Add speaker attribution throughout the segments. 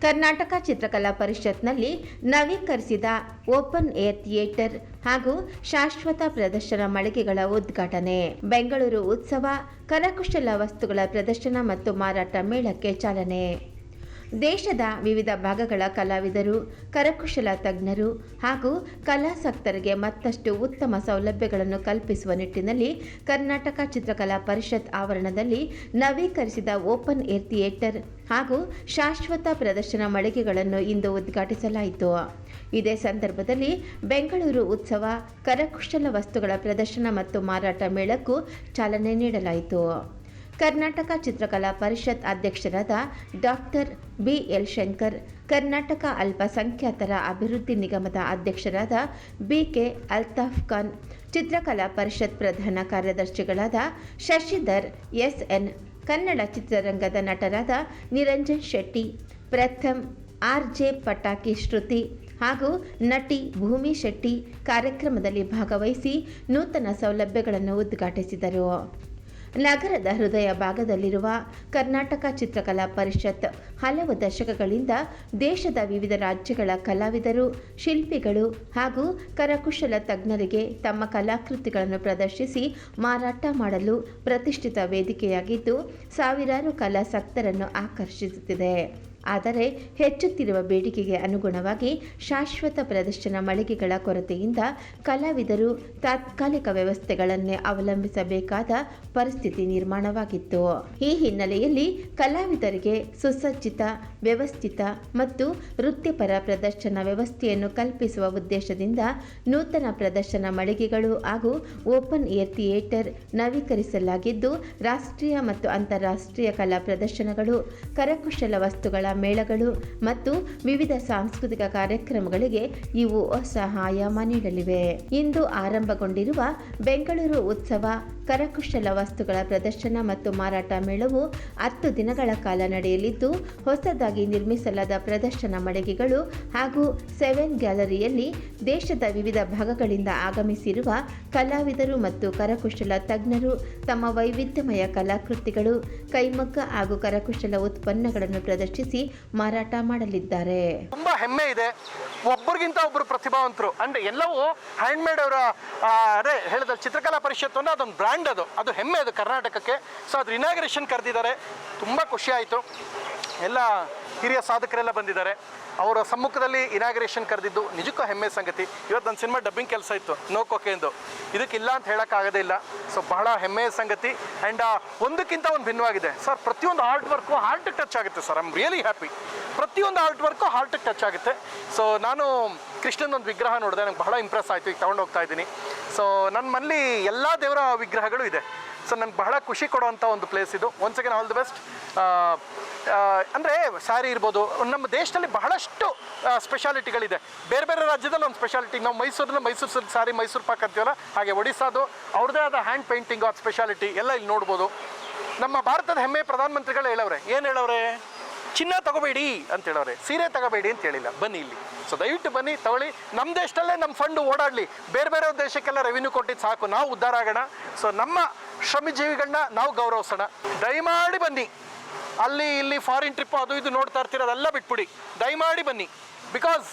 Speaker 1: ಕರ್ನಾಟಕ ಚಿತ್ರಕಲಾ ಪರಿಷತ್ನಲ್ಲಿ ನವೀಕರಿಸಿದ ಓಪನ್ ಏರ್ ಥಿಯೇಟರ್ ಹಾಗೂ ಶಾಶ್ವತ ಪ್ರದರ್ಶನ ಮಳಿಗೆಗಳ ಉದ್ಘಾಟನೆ. ಬೆಂಗಳೂರು ಉತ್ಸವ ಕರಕುಶಲ ವಸ್ತುಗಳ ಪ್ರದರ್ಶನ ಮತ್ತು ಮಾರಾಟ ಮೇಳಕ್ಕೆ ಚಾಲನೆ. ದೇಶದ ವಿವಿಧ ಭಾಗಗಳ ಕಲಾವಿದರು, ಕರಕುಶಲ ತಜ್ಞರು ಹಾಗೂ ಕಲಾಸಕ್ತರಿಗೆ ಮತ್ತಷ್ಟು ಉತ್ತಮ ಸೌಲಭ್ಯಗಳನ್ನು ಕಲ್ಪಿಸುವ ನಿಟ್ಟಿನಲ್ಲಿ ಕರ್ನಾಟಕ ಚಿತ್ರಕಲಾ ಪರಿಷತ್ ಆವರಣದಲ್ಲಿ ನವೀಕರಿಸಿದ ಓಪನ್ ಏರ್ ಥಿಯೇಟರ್ ಹಾಗೂ ಶಾಶ್ವತ ಪ್ರದರ್ಶನ ಮಳಿಗೆಗಳನ್ನು ಇಂದು ಉದ್ಘಾಟಿಸಲಾಯಿತು. ಇದೇ ಸಂದರ್ಭದಲ್ಲಿ ಬೆಂಗಳೂರು ಉತ್ಸವ ಕರಕುಶಲ ವಸ್ತುಗಳ ಪ್ರದರ್ಶನ ಮತ್ತು ಮಾರಾಟ ಮೇಳಕ್ಕೂ ಚಾಲನೆ ನೀಡಲಾಯಿತು. ಕರ್ನಾಟಕ ಚಿತ್ರಕಲಾ ಪರಿಷತ್ ಅಧ್ಯಕ್ಷರಾದ ಡಾಕ್ಟರ್ ಬಿ.ಎಲ್. ಶಂಕರ್, ಕರ್ನಾಟಕ ಅಲ್ಪಸಂಖ್ಯಾತರ ಅಭಿವೃದ್ಧಿ ನಿಗಮದ ಅಧ್ಯಕ್ಷರಾದ ಬಿ.ಕೆ. ಅಲ್ತಾಫ್ ಖಾನ್, ಚಿತ್ರಕಲಾ ಪರಿಷತ್ ಪ್ರಧಾನ ಕಾರ್ಯದರ್ಶಿಗಳಾದ ಶಶಿಧರ್ ಎಸ್.ಎನ್., ಕನ್ನಡ ಚಿತ್ರರಂಗದ ನಟರಾದ ನಿರಂಜನ್ ಶೆಟ್ಟಿ, ಪ್ರಥಮ್, ಆರ್.ಜೆ. ಪಟಾಕಿ ಶ್ರುತಿ ಹಾಗೂ ನಟಿ ಭೂಮಿ ಶೆಟ್ಟಿ ಕಾರ್ಯಕ್ರಮದಲ್ಲಿ ಭಾಗವಹಿಸಿ ನೂತನ ಸೌಲಭ್ಯಗಳನ್ನು ಉದ್ಘಾಟಿಸಿದರು. ನಗರದ ಹೃದಯ ಭಾಗದಲ್ಲಿರುವ ಕರ್ನಾಟಕ ಚಿತ್ರಕಲಾ ಪರಿಷತ್ ಹಲವು ದಶಕಗಳಿಂದ ದೇಶದ ವಿವಿಧ ರಾಜ್ಯಗಳ ಕಲಾವಿದರು, ಶಿಲ್ಪಿಗಳು ಹಾಗೂ ಕರಕುಶಲ ತಜ್ಞರಿಗೆ ತಮ್ಮ ಕಲಾಕೃತಿಗಳನ್ನು ಪ್ರದರ್ಶಿಸಿ ಮಾರಾಟ ಮಾಡಲು ಪ್ರತಿಷ್ಠಿತ ವೇದಿಕೆಯಾಗಿದ್ದು ಸಾವಿರಾರು ಕಲಾಸಕ್ತರನ್ನು ಆಕರ್ಷಿಸುತ್ತಿದೆ. ಆದರೆ ಹೆಚ್ಚುತ್ತಿರುವ ಬೇಡಿಕೆಗೆ ಅನುಗುಣವಾಗಿ ಶಾಶ್ವತ ಪ್ರದರ್ಶನ ಮಳಿಗೆಗಳ ಕೊರತೆಯಿಂದ ಕಲಾವಿದರು ತಾತ್ಕಾಲಿಕ ವ್ಯವಸ್ಥೆಗಳನ್ನೇ ಅವಲಂಬಿಸಬೇಕಾದ ಪರಿಸ್ಥಿತಿ ನಿರ್ಮಾಣವಾಗಿತ್ತು. ಈ ಹಿನ್ನೆಲೆಯಲ್ಲಿ ಕಲಾವಿದರಿಗೆ ಸುಸಜ್ಜಿತ, ವ್ಯವಸ್ಥಿತ ಮತ್ತು ವೃತ್ತಿಪರ ಪ್ರದರ್ಶನ ವ್ಯವಸ್ಥೆಯನ್ನು ಕಲ್ಪಿಸುವ ಉದ್ದೇಶದಿಂದ ನೂತನ ಪ್ರದರ್ಶನ ಮಳಿಗೆಗಳು ಹಾಗೂ ಓಪನ್ ಏರ್ ಥಿಯೇಟರ್ ನವೀಕರಿಸಲಾಗಿದ್ದು, ರಾಷ್ಟ್ರೀಯ ಮತ್ತು ಅಂತಾರಾಷ್ಟ್ರೀಯ ಕಲಾ ಪ್ರದರ್ಶನಗಳು, ಕರಕುಶಲ ವಸ್ತುಗಳ ಮೇಳಗಳು ಮತ್ತು ವಿವಿಧ ಸಾಂಸ್ಕೃತಿಕ ಕಾರ್ಯಕ್ರಮಗಳಿಗೆ ಇವು ಹೊಸ ಆಯಾಮ ನೀಡಲಿವೆ. ಇಂದು ಆರಂಭಗೊಂಡಿರುವ ಬೆಂಗಳೂರು ಉತ್ಸವ ಕರಕುಶಲ ವಸ್ತುಗಳ ಪ್ರದರ್ಶನ ಮತ್ತು ಮಾರಾಟ ಮೇಳವು 10 ದಿನಗಳ ಕಾಲ ನಡೆಯಲಿದ್ದು, ಹೊಸದಾಗಿ ನಿರ್ಮಿಸಲಾದ ಪ್ರದರ್ಶನ ಮಳಿಗೆಗಳು ಹಾಗೂ 7 ಗ್ಯಾಲರಿಯಲ್ಲಿ ದೇಶದ ವಿವಿಧ ಭಾಗಗಳಿಂದ ಆಗಮಿಸಿರುವ ಕಲಾವಿದರು ಮತ್ತು ಕರಕುಶಲ ತಜ್ಞರು ತಮ್ಮ ವೈವಿಧ್ಯಮಯ ಕಲಾಕೃತಿಗಳು, ಕೈಮಗ್ಗ ಹಾಗೂ ಕರಕುಶಲ ಉತ್ಪನ್ನಗಳನ್ನು ಪ್ರದರ್ಶಿಸಿ ಮಾರಾಟ ಮಾಡಲಿದ್ದಾರೆ.
Speaker 2: ತುಂಬಾ ಹೆಮ್ಮೆ ಇದೆ. ಒಬ್ಬರಿಗಿಂತ ಒಬ್ಬರು ಪ್ರತಿಭಾವಂತರು ಅಂಡ್ ಎಲ್ಲವೂ ಹ್ಯಾಂಡ್ಮೇಡ್ ಅವರ ಹೇಳಿದ ಚಿತ್ರಕಲಾ ಪರಿಷತ್ತು ಅನ್ನೋ ಅದೊಂದು ಬ್ರ್ಯಾಂಡ್, ಅದು ಹೆಮ್ಮೆ ಅದು ಕರ್ನಾಟಕಕ್ಕೆ. ಸೊ ಅದ್ರ ಇನಾಗ್ರೇಷನ್ ಕರೆದಿದ್ದಾರೆ, ತುಂಬ ಖುಷಿ ಆಯಿತು. ಎಲ್ಲ ಹಿರಿಯ ಸಾಧಕರೆಲ್ಲ ಬಂದಿದ್ದಾರೆ. ಅವರ ಸಮ್ಮುಖದಲ್ಲಿ ಇನಾಗ್ರೇಷನ್ ಕರೆದಿದ್ದು ನಿಜಕ್ಕೂ ಹೆಮ್ಮೆ ಸಂಗತಿ. ಇವತ್ತು ನನ್ನ ಸಿನಿಮಾ ಡಬ್ಬಿಂಗ್ ಕೆಲಸ ಇತ್ತು, ನೋ ಕೊಕೆಂದು, ಇದಕ್ಕಿಲ್ಲ ಅಂತ ಹೇಳೋಕ್ಕಾಗೋದೇ ಇಲ್ಲ. ಸೊ ಬಹಳ ಹೆಮ್ಮೆಯ ಸಂಗತಿ. ಆ್ಯಂಡ್ ಒಂದಕ್ಕಿಂತ ಒಂದು ಭಿನ್ನವಾಗಿದೆ ಸರ್. ಪ್ರತಿಯೊಂದು ಆರ್ಟ್ ವರ್ಕು ಹಾರ್ಟಿಗೆ ಟಚ್ ಆಗುತ್ತೆ sir. I am really happy. ಪ್ರತಿಯೊಂದು ಆರ್ಟ್ ವರ್ಕು ಹಾರ್ಟಿಗೆ ಟಚ್ ಆಗುತ್ತೆ. ಸೊ ನಾನು ಕೃಷ್ಣನೊಂದು ವಿಗ್ರಹ ನೋಡಿದೆ, ನನಗೆ ಬಹಳ ಇಂಪ್ರೆಸ್ ಆಯಿತು. ಈಗ ತೊಗೊಂಡು ಹೋಗ್ತಾ ಇದ್ದೀನಿ. ಸೊ ನನ್ನ ಮನೇಲಿ ಎಲ್ಲ ದೇವರ ವಿಗ್ರಹಗಳು ಇದೆ. ಸೊ ನನಗೆ ಬಹಳ ಖುಷಿ ಕೊಡುವಂಥ ಒಂದು ಪ್ಲೇಸ್ ಇದು. Once again all the best. ಅಂದರೆ ಸ್ಯಾರಿ ಇರ್ಬೋದು, ನಮ್ಮ ದೇಶದಲ್ಲಿ ಬಹಳಷ್ಟು ಸ್ಪೆಷಾಲಿಟಿಗಳಿದೆ. ಬೇರೆ ಬೇರೆ ರಾಜ್ಯದಲ್ಲಿ ಒಂದು ಸ್ಪೆಷಾಲಿಟಿ. ನಾವು ಮೈಸೂರಲ್ಲಿ ಮೈಸೂರು ಸಿಲ್ಕ್ ಸ್ಯಾರಿ, ಮೈಸೂರು ಪಾಕ್ ಅಂತೀವಲ್ಲ, ಹಾಗೆ ಒಡಿಸ್ಸಾದು ಅವ್ರದ್ದೇ ಆದ ಹ್ಯಾಂಡ್ ಪೇಂಟಿಂಗು, ಅದು ಸ್ಪೆಷಾಲಿಟಿ ಎಲ್ಲ ಇಲ್ಲಿ ನೋಡ್ಬೋದು. ನಮ್ಮ ಭಾರತದ ಹೆಮ್ಮೆ ಪ್ರಧಾನಮಂತ್ರಿಗಳು ಹೇಳವ್ರೆ, ಏನು ಹೇಳವ್ರೆ? ಚಿನ್ನ ತಗೋಬೇಡಿ ಅಂತ ಹೇಳವ್ರೆ, ಸೀರೆ ತಗೋಬೇಡಿ ಅಂತ ಹೇಳಿಲ್ಲ. ಬನ್ನಿ ಇಲ್ಲಿ. ಸೊ ದಯವಿಟ್ಟು ಬನ್ನಿ, ತಗೊಳ್ಳಿ. ನಮ್ಮ ದೇಶದಲ್ಲೇ ನಮ್ಮ ಫಂಡು ಓಡಾಡಲಿ. ಬೇರೆ ಬೇರೆ ದೇಶಕ್ಕೆಲ್ಲ ರೆವಿನ್ಯೂ ಕೊಟ್ಟಿದ್ದು ಸಾಕು, ನಾವು ಉದ್ಧಾರ ಆಗೋಣ. ಸೊ ನಮ್ಮ ಶ್ರಮಜೀವಿಗಳನ್ನ ನಾವು ಗೌರವಿಸೋಣ. ದಯಮಾಡಿ ಬನ್ನಿ. ಅಲ್ಲಿ ಇಲ್ಲಿ ಫಾರಿನ್ ಟ್ರಿಪ್ಪು ಅದು ಇದು ನೋಡ್ತಾ ಇರ್ತೀರೋದೆಲ್ಲ ಬಿಟ್ಬಿಡಿ, ದಯಮಾಡಿ ಬನ್ನಿ. ಬಿಕಾಸ್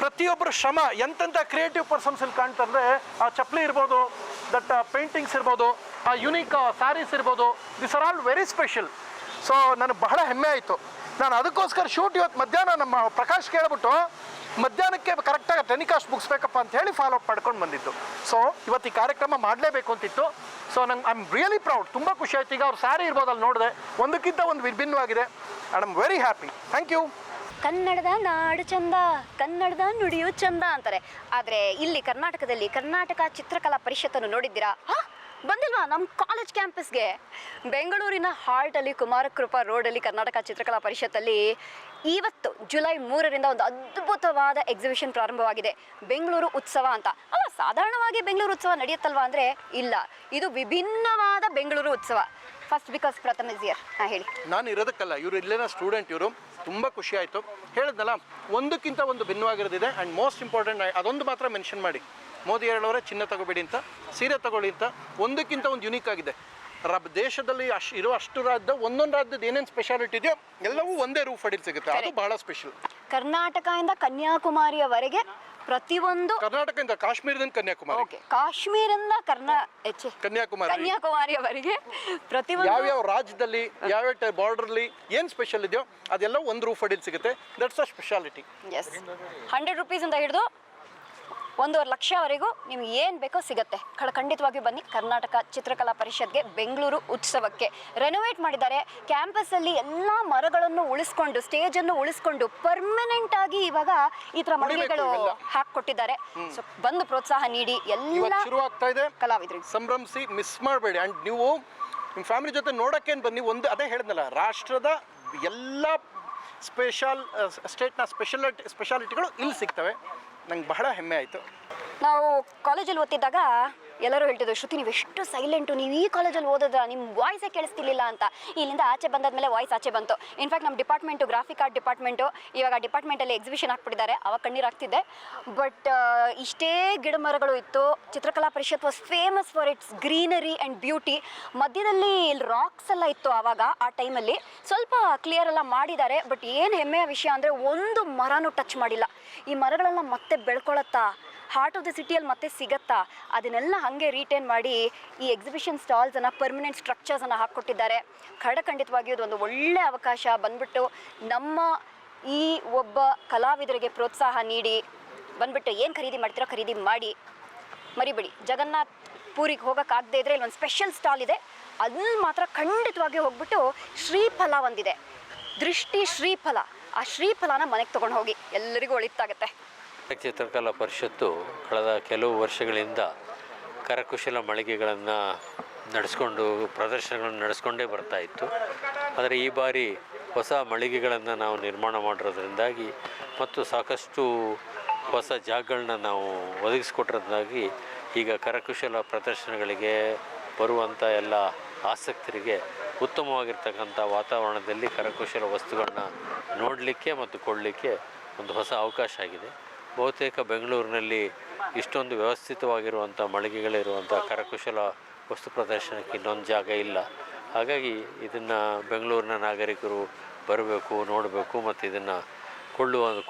Speaker 2: ಪ್ರತಿಯೊಬ್ಬರು ಶ್ರಮ ಎಂತೆಂಥ ಕ್ರಿಯೇಟಿವ್ ಪರ್ಸನ್ಸ್ ಇಲ್ಲಿ ಕಾಣ್ತಂದರೆ, ಆ ಚಪ್ಪಲಿ ಇರ್ಬೋದು, ದಟ್ ಪೇಂಟಿಂಗ್ಸ್ ಇರ್ಬೋದು, ಆ ಯುನೀಕ್ ಸ್ಯಾರೀಸ್ ಇರ್ಬೋದು, this are all very special. So ನನಗೆ ಬಹಳ ಹೆಮ್ಮೆ ಆಯಿತು. ನಾನು ಅದಕ್ಕೋಸ್ಕರ ಶೂಟ್ ಇವತ್ತು ಮಧ್ಯಾಹ್ನ ನಮ್ಮ ಪ್ರಕಾಶ್ ಕೇಳ್ಬಿಟ್ಟು ಮಧ್ಯಾಹ್ನಕ್ಕೆ ಕರೆಕ್ಟಾಗಿ ಟೆಲಿಕಾಸ್ಟ್ ಮುಗಿಸ್ಬೇಕಪ್ಪ ಅಂತ ಹೇಳಿ ಫಾಲೋ ಅಪ್ ಪಡ್ಕೊಂಡು ಬಂದಿದ್ದು. ಸೊ ಇವತ್ತು ಈ ಕಾರ್ಯಕ್ರಮ ಮಾಡಲೇಬೇಕು ಅಂತಿತ್ತು. ಸೊ ನಂಗೆ ಐ ಆಮ್ ರಿಯಲಿ ಪ್ರೌಡ್. ತುಂಬ ಖುಷಿ ಆಯ್ತು. ಈಗ ಅವ್ರು ಸ್ಯಾರಿ ಇರ್ಬೋದು, ಅಲ್ಲಿ ನೋಡಿದೆ, ಒಂದಕ್ಕಿಂತ ಒಂದು ವಿಭಿನ್ನವಾಗಿದೆ. And I am very happy. Thank you.
Speaker 3: ಕನ್ನಡದ ನಾಡು ಚಂದ, ಕನ್ನಡದ ನುಡಿಯು ಚಂದ ಅಂತಾರೆ. ಆದರೆ ಇಲ್ಲಿ ಕರ್ನಾಟಕದಲ್ಲಿ ಕರ್ನಾಟಕ ಚಿತ್ರಕಲಾ ಪರಿಷತ್ತನ್ನು ನೋಡಿದ್ದೀರಾ? ಬಂದಿಲ್ವಾ ನಮ್ಮ ಕಾಲೇಜ್ ಕ್ಯಾಂಪಸ್ಗೆ? ಬೆಂಗಳೂರಿನ ಹಾರ್ಟಲ್ಲಿ ಕುಮಾರಕೃಪಾ ರೋಡಲ್ಲಿ ಕರ್ನಾಟಕ ಚಿತ್ರಕಲಾ ಪರಿಷತ್ತಲ್ಲಿ ಇವತ್ತು ಜುಲೈ 3ರಿಂದ ಒಂದು ಅದ್ಭುತವಾದ ಎಕ್ಸಿಬಿಷನ್ ಪ್ರಾರಂಭವಾಗಿದೆ. ಬೆಂಗಳೂರು ಉತ್ಸವ ಅಂತ. ಅಲ್ಲ, ಸಾಧಾರಣವಾಗಿ ಬೆಂಗಳೂರು ಉತ್ಸವ ನಡೆಯುತ್ತಲ್ವಾ ಅಂದರೆ ಇಲ್ಲ, ಇದು ವಿಭಿನ್ನವಾದ ಬೆಂಗಳೂರು ಉತ್ಸವ. First because Pratham is here. ಹೇಳಿ.
Speaker 2: ನಾನು ಇರೋದಕ್ಕಲ್ಲ, ಇವರು ಇಲ್ಲೇನ ಸ್ಟೂಡೆಂಟ್. ಇವರು ತುಂಬ ಖುಷಿ ಆಯಿತು. ಹೇಳಿದ್ನಲ್ಲ, ಒಂದಕ್ಕಿಂತ ಒಂದು ಭಿನ್ನವಾಗಿರೋದಿದೆ. ಆ್ಯಂಡ್ ಮೋಸ್ಟ್ ಇಂಪಾರ್ಟೆಂಟ್ ಅದೊಂದು ಮಾತ್ರ ಮೆನ್ಷನ್ ಮಾಡಿ, ಮೋದಿ ಹೇಳೋರೆ ಚಿನ್ನ ತಗೋಬೇಡಿ ಅಂತ, ಸೀರೆ ತಗೊಳ್ಳಿ ಅಂತ. ಒಂದಕ್ಕಿಂತ ಒಂದು ಯುನೀಕ್ ಆಗಿದೆ. ದೇಶದಲ್ಲಿ ಅಷ್ಟು ರಾಜ್ಯದ ಒಂದೊಂದು ರಾಜ್ಯದ ಏನೇನು ಸ್ಪೆಷಾಲಿಟಿ ಇದೆಯೋ ಎಲ್ಲವೂ ಒಂದೇ ರೂಫ್ ಅಡಿಯಲ್ಲಿ ಸಿಗುತ್ತೆ. ಅದು ಬಹಳ ಸ್ಪೆಷಲ್.
Speaker 3: ಕರ್ನಾಟಕದಿಂದ ಕನ್ಯಾಕುಮಾರಿಯವರೆಗೆ ಪ್ರತಿಯೊಂದು,
Speaker 2: ಕರ್ನಾಟಕದಿಂದ ಕಾಶ್ಮೀರದಿಂದ ಕನ್ಯಾಕುಮಾರಿ,
Speaker 3: ಕಾಶ್ಮೀರದಿಂದ ಕನ್ಯಾಕುಮಾರಿಯವರೆಗೆ ಪ್ರತಿಯೊಂದು
Speaker 2: ಯಾವ್ಯಾವ ರಾಜ್ಯದಲ್ಲಿ ಯಾವ್ಯಾವ ಬಾರ್ಡರ್ಲಿ ಏನು ಸ್ಪೆಷಲ್ ಇದೆಯೋ ಅದೆಲ್ಲ ಒಂದು ರೂಫ್ ಅಡಿಯಲ್ಲಿ ಸಿಗುತ್ತೆ. That's a speciality.
Speaker 3: ಎಸ್, 100 ರೂಪೀಸಿಂದ ಹಿಡಿದು 1.5 ಲಕ್ಷವರೆಗೂ ನಿಮ್ಗೆ ಏನು ಬೇಕೋ ಸಿಗುತ್ತೆ. ಖಂಡಿತವಾಗಿ ಬನ್ನಿ ಕರ್ನಾಟಕ ಚಿತ್ರಕಲಾ ಪರಿಷತ್ಗೆ, ಬೆಂಗಳೂರು ಉತ್ಸವಕ್ಕೆ. ರೆನೋವೇಟ್ ಮಾಡಿದ್ದಾರೆ ಕ್ಯಾಂಪಸ್ಸಲ್ಲಿ, ಎಲ್ಲ ಮರಗಳನ್ನು ಉಳಿಸ್ಕೊಂಡು, ಸ್ಟೇಜನ್ನು ಉಳಿಸ್ಕೊಂಡು ಪರ್ಮನೆಂಟ್ ಆಗಿ ಇವಾಗ ಈ ಥರ ಮಳಿಗೆಗಳು ಹಾಕಿಕೊಟ್ಟಿದ್ದಾರೆ. ಸೊ ಬಂದು ಪ್ರೋತ್ಸಾಹ ನೀಡಿ ಎಲ್ಲ
Speaker 2: ಶುರು ಆಗ್ತಾ ಇದೆ.
Speaker 3: ಕಲಾವಿದರಿಗೆ
Speaker 2: ಸಂಭ್ರಮಿಸಿ, ಮಿಸ್ ಮಾಡಬೇಡಿ. ಆ್ಯಂಡ್ ನೀವು ನಿಮ್ಮ ಫ್ಯಾಮಿಲಿ ಜೊತೆ ನೋಡೋಕ್ಕೇನು ಬನ್ನಿ. ಒಂದು ಅದೇ ಹೇಳಿದ್ನಲ್ಲ, ರಾಷ್ಟ್ರದ ಎಲ್ಲ ಸ್ಟೇಟ್ನ ಸ್ಪೆಷಾಲಿಟಿಗಳು ಇಲ್ಲಿ ಸಿಗ್ತವೆ. ನಂಗೆ ಬಹಳ ಹೆಮ್ಮೆ ಆಯಿತು.
Speaker 3: ನಾವು ಕಾಲೇಜಲ್ಲಿ ಓದ್ತಿದ್ದಾಗ ಎಲ್ಲರೂ ಹೇಳ್ತಿದ್ರು, ಶ್ರುತಿ ನೀವು ಎಷ್ಟು ಸೈಲೆಂಟು, ನೀವು ಈ ಕಾಲೇಜಲ್ಲಿ ಓದಿದ್ರ ನಿಮ್ಮ ವಾಯ್ಸೇ ಕೇಳಿಸ್ತಿರ್ಲಿಲ್ಲ ಅಂತ. ಇಲ್ಲಿಂದ ಆಚೆ ಬಂದಾದ್ಮೇಲೆ ವಾಯ್ಸ್ ಆಚೆ ಬಂತು. ಇನ್ಫ್ಯಾಕ್ಟ್ ನಮ್ಮ ಡಿಪಾರ್ಟ್ಮೆಂಟು, ಗ್ರಾಫಿಕ್ ಆರ್ಟ್ ಡಿಪಾರ್ಟ್ಮೆಂಟು, ಇವಾಗ ಡಿಪಾರ್ಟ್ಮೆಂಟಲ್ಲಿ ಎಕ್ಸಿಬಿಷನ್ ಹಾಕ್ಬಿಟ್ಟಿದ್ದಾರೆ. ಅವಾಗ ಕಣ್ಣೀರಾಗ್ತಿದ್ದೆ. ಬಟ್ ಇಷ್ಟೇ ಗಿಡ ಮರಗಳು ಇತ್ತು. Chitrakala Parishath was famous for its greenery and beauty. ಮಧ್ಯದಲ್ಲಿ ಇಲ್ಲಿ ರಾಕ್ಸ್ ಎಲ್ಲ ಇತ್ತು ಆವಾಗ, ಆ ಟೈಮಲ್ಲಿ ಸ್ವಲ್ಪ ಕ್ಲಿಯರ್ ಎಲ್ಲ ಮಾಡಿದ್ದಾರೆ. ಬಟ್ ಏನು ಹೆಮ್ಮೆಯ ವಿಷಯ ಅಂದರೆ ಒಂದು ಮರನೂ ಟಚ್ ಮಾಡಿಲ್ಲ. ಈ ಮರಗಳೆಲ್ಲ ಮತ್ತೆ ಬೆಳ್ಕೊಳತ್ತಾ, ಹಾರ್ಟ್ ಆಫ್ ದ ಸಿಟಿಯಲ್ಲಿ ಮತ್ತೆ ಸಿಗತ್ತಾ, ಅದನ್ನೆಲ್ಲ ಹಾಗೆ ರಿಟೈನ್ ಮಾಡಿ ಈ ಎಕ್ಸಿಬಿಷನ್ ಸ್ಟಾಲ್ಸನ್ನು, ಪರ್ಮನೆಂಟ್ ಸ್ಟ್ರಕ್ಚರ್ಸನ್ನು ಹಾಕ್ಕೊಟ್ಟಿದ್ದಾರೆ. ಖಂಡಿತವಾಗಿಯೂ ಒಂದು ಒಳ್ಳೆ ಅವಕಾಶ. ಬಂದ್ಬಿಟ್ಟು ನಮ್ಮ ಈ ಒಬ್ಬ ಕಲಾವಿದರಿಗೆ ಪ್ರೋತ್ಸಾಹ ನೀಡಿ ಬಂದ್ಬಿಟ್ಟು ಏನು ಖರೀದಿ ಮಾಡ್ತೀರೋ ಖರೀದಿ ಮಾಡಿ. ಮರಿಬೇಡಿ, ಜಗನ್ನಾಥ್ ಪೂರಿಗೆ ಹೋಗೋಕ್ಕಾಗದೇ ಇದ್ದರೆ ಇಲ್ಲೊಂದು ಸ್ಪೆಷಲ್ ಸ್ಟಾಲ್ ಇದೆ, ಅಲ್ಲಿ ಮಾತ್ರ ಖಂಡಿತವಾಗಿ ಹೋಗ್ಬಿಟ್ಟು ಶ್ರೀಫಲ ಒಂದಿದೆ, ದೃಷ್ಟಿ ಶ್ರೀಫಲ. ಆ ಶ್ರೀಫಲನ ಮನೆಗೆ ತೊಗೊಂಡು ಹೋಗಿ, ಎಲ್ಲರಿಗೂ ಒಳಿತಾಗುತ್ತೆ.
Speaker 4: ಚಿತ್ರಕಲಾ ಪರಿಷತ್ತು ಕಳೆದ ಕೆಲವು ವರ್ಷಗಳಿಂದ ಕರಕುಶಲ ಮಳಿಗೆಗಳನ್ನು ನಡೆಸ್ಕೊಂಡು, ಪ್ರದರ್ಶನಗಳನ್ನು ನಡೆಸ್ಕೊಂಡೇ ಬರ್ತಾ ಇತ್ತು. ಆದರೆ ಈ ಬಾರಿ ಹೊಸ ಮಳಿಗೆಗಳನ್ನು ನಾವು ನಿರ್ಮಾಣ ಮಾಡಿರೋದ್ರಿಂದಾಗಿ ಮತ್ತು ಸಾಕಷ್ಟು ಹೊಸ ಜಾಗಗಳನ್ನ ನಾವು ಒದಗಿಸ್ಕೊಟ್ಟಿರೋದ್ರಿಂದಾಗಿ ಈಗ ಕರಕುಶಲ ಪ್ರದರ್ಶನಗಳಿಗೆ ಬರುವಂಥ ಎಲ್ಲ ಆಸಕ್ತರಿಗೆ ಉತ್ತಮವಾಗಿರ್ತಕ್ಕಂಥ ವಾತಾವರಣದಲ್ಲಿ ಕರಕುಶಲ ವಸ್ತುಗಳನ್ನ ನೋಡಲಿಕ್ಕೆ ಮತ್ತು ಕೊಡಲಿಕ್ಕೆ ಒಂದು ಹೊಸ ಅವಕಾಶ ಆಗಿದೆ. ಬಹುತೇಕ ಬೆಂಗಳೂರಿನಲ್ಲಿ ಇಷ್ಟೊಂದು ವ್ಯವಸ್ಥಿತವಾಗಿರುವಂಥ ಮಳಿಗೆಗಳಿರುವಂಥ ಕರಕುಶಲ ವಸ್ತು ಪ್ರದರ್ಶನಕ್ಕೆ ಇನ್ನೊಂದು ಜಾಗ ಇಲ್ಲ. ಹಾಗಾಗಿ ಇದನ್ನು ಬೆಂಗಳೂರಿನ ನಾಗರಿಕರು ಬರಬೇಕು, ನೋಡಬೇಕು ಮತ್ತು ಇದನ್ನು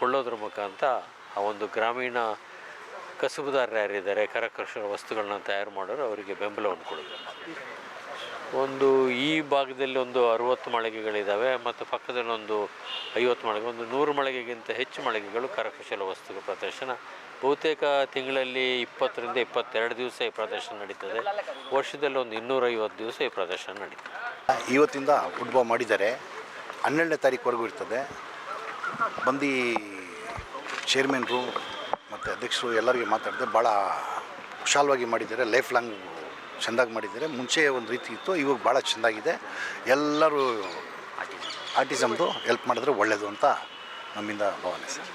Speaker 4: ಕೊಳ್ಳೋದ್ರ ಮುಖಾಂತರ ಆ ಒಂದು ಗ್ರಾಮೀಣ ಕಸುಬುದಾರರು ಯಾರಿದ್ದಾರೆ, ಕರಕುಶಲ ವಸ್ತುಗಳನ್ನ ತಯಾರು ಮಾಡೋರು, ಅವರಿಗೆ ಬೆಂಬಲವನ್ನು ಕೊಡಬೇಕು. ಒಂದು ಈ ಭಾಗದಲ್ಲಿ ಒಂದು 60 ಮಳಿಗೆಗಳಿದ್ದಾವೆ ಮತ್ತು ಪಕ್ಕದಲ್ಲಿ ಒಂದು 50 ಮಳಿಗೆ, ಒಂದು 100 ಮಳಿಗೆಗಿಂತ ಹೆಚ್ಚು ಮಳಿಗೆಗಳು ಕರಕುಶಲ ವಸ್ತುಗಳ ಪ್ರದರ್ಶನ. ಬಹುತೇಕ ತಿಂಗಳಲ್ಲಿ 20 ರಿಂದ 22 ದಿವಸ ಈ ಪ್ರದರ್ಶನ ನಡೀತದೆ. ವರ್ಷದಲ್ಲಿ ಒಂದು 250 ದಿವಸ ಈ ಪ್ರದರ್ಶನ ನಡೀತದೆ.
Speaker 5: ಇವತ್ತಿಂದ ಉದ್ಭವ ಮಾಡಿದ್ದಾರೆ, 12ನೇ ತಾರೀಕುವರೆಗೂ ಇರ್ತದೆ. ಬಂದು ಚೇರ್ಮನ್ರು ಮತ್ತು ಅಧ್ಯಕ್ಷರು ಎಲ್ಲರಿಗೆ ಮಾತಾಡಿದೆ, ಭಾಳ ವಿಶಾಲವಾಗಿ ಮಾಡಿದ್ದಾರೆ, ಲೈಫ್ ಲಾಂಗ್ ಚೆಂದಾಗಿ ಮಾಡಿದ್ದಾರೆ. ಮುಂಚೆ ಒಂದು ರೀತಿ ಇತ್ತು, ಇವಾಗ ಭಾಳ ಚೆಂದಾಗಿದೆ. ಎಲ್ಲರೂ ಆರ್ಟಿಸಮ್ದು ಹೆಲ್ಪ್ ಮಾಡಿದ್ರೆ ಒಳ್ಳೆಯದು ಅಂತ ನಮ್ಮಿಂದ ಭಾವನೆ ಸರ್.